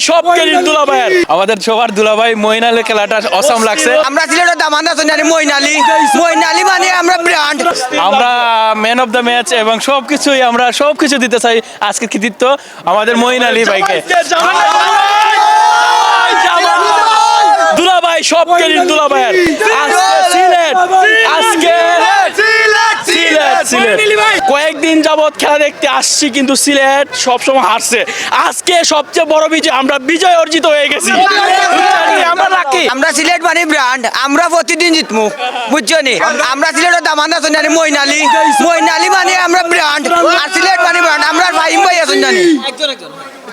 সব ক্রেডিট দুলাভাইয়ের। আমাদের সবার দুলাভাই মঈন আলীর খেলাটা অসাম লাগছে। আমরা সিলেটের দামান আছেন জানি মঈন আলী মানে আমরা ব্র্যান্ড। আমরা ম্যান অফ দ্য ম্যাচ এবং সবকিছুই আমরা সবকিছু দিতে চাই। আজকে কৃতিত্ব আমাদের মঈন আলী ভাইকে। দুলাভাই সব ক্রেডিট দুলাভাইয়ের। আজকে সিলেট কয়েকদিন যাবত খেলা দেখতে আসছি, কিন্তু সিলেট সবসময় হারছে। আজকে সবচেয়ে বড় বিজয়, আমরা বিজয় অর্জিত হয়ে গেছি। আমরা লাকি। আমরা সিলেট মানে ব্র্যান্ড, আমরা প্রতিদিন জিতমু, বুঝছো নি? আমরা সিলেটের দামান আছেন জানি মঈন আলী মানে আমরা ব্র্যান্ড। আর সিলেট মানে ব্র্যান্ড। আমরা ফাহিম ভাই আছেন জানি,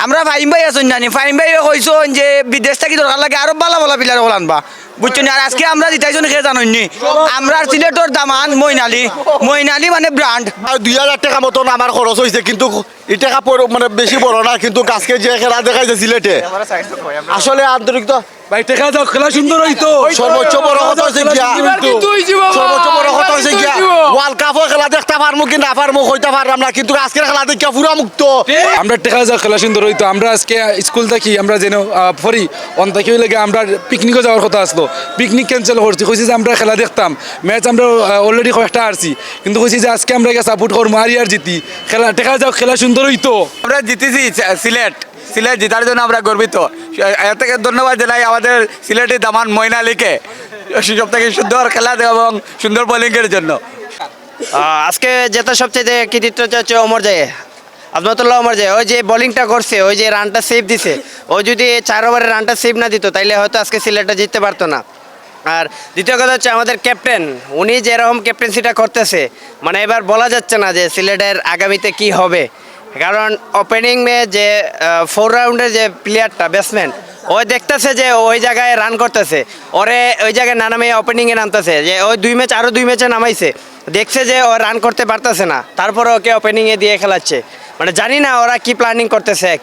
আমরা ফাহিম ভাই আছেন জানি। ফাহিম ভাই কইছো যে বিদেশ থেকে দরকার লাগে আরো ভালো ভালো প্লেয়ার হল আনবা, বুঝছো নি? আর আজকে আমরা জিতাইছো খেয়ে জানোনি, আমরা সিলেটের দামান মঈন আলী মানে ব্র্যান্ড। 2000 টাকা মতন আমার খরচ হয়েছে, কিন্তু এই টাকা মানে বেশি বড় না, কিন্তু আজকে যে খেলা দেখাইছে সিলেটে আসলে আন্তরিক তো ভাই দেখা যাও, খেলা সুন্দর হইতো। সর্বোচ্চ বড় কথা হয়েছে গিয়া, সর্বোচ্চ বড় কথা হয়েছে গিয়া ওয়ার্ল্ড কাপও খেলা দেখতে পারবো কি না পারবো হইতে পারলাম না, কিন্তু আজকের খেলা দেখিয়া পুরা মুক্ত। আমরা দেখা যাও খেলা সুন্দর হইতো। আমরা আজকে স্কুল থাকি আমরা যেন ফরি অন থাকি হইলে আমরা পিকনিকও যাওয়ার কথা আসলো, পিকনিক ক্যান্সেল করছি। কইছি যে আমরা খেলা দেখতাম, ম্যাচ আমরা অলরেডি কয়েকটা হারছি, কিন্তু কইছি যে আজকে আমরা সাপোর্ট করবো আর ইয়ার জিতি। খেলা দেখা যাও, খেলা সুন্দর হইতো। আমরা জিতেছি সিলেট জেতার জন্য আমরা গর্বিত। এর থেকে ধন্যবাদ জানাই আমাদের সিলেটের দামান মঈন আলীকে সব থেকে সুন্দর খেলা এবং সুন্দর বোলিংয়ের জন্য। আজকে জেতা সবচেয়ে কৃতিত্ব হচ্ছে ওমর জায়ে, আজমতুল্লাহ ওমর জায়ে। ওই যে বোলিংটা করছে, ওই যে রানটা সেভ দিছে, ও যদি 4 ওভারে রানটা সেভ না দিত তাইলে হয়তো আজকে সিলেটটা জিততে পারতো না। আর দ্বিতীয় কথা হচ্ছে আমাদের ক্যাপ্টেন, উনি যেরকম ক্যাপ্টেন্সিটা করতেছে, মানে এবার বলা যাচ্ছে না যে সিলেটের আগামীতে কি হবে। কারণ ওপেনিং যে 4 রাউন্ডের যে প্লেয়ারটা ব্যাটসম্যান, ওই দেখতেছে যে ওই জায়গায় রান করতেছে, ওরে ওই জায়গায় না নামিয়ে ওপেনিংয়ে নামতেছে, যে ওই 2 ম্যাচ আরও 2 ম্যাচে নামাইছে, দেখছে যে ও রান করতে পারতেছে না, তারপরে ওকে ওপেনিংয়ে দিয়ে খেলাচ্ছে। মানে জানি না ওরা কি প্ল্যানিং করতেছে।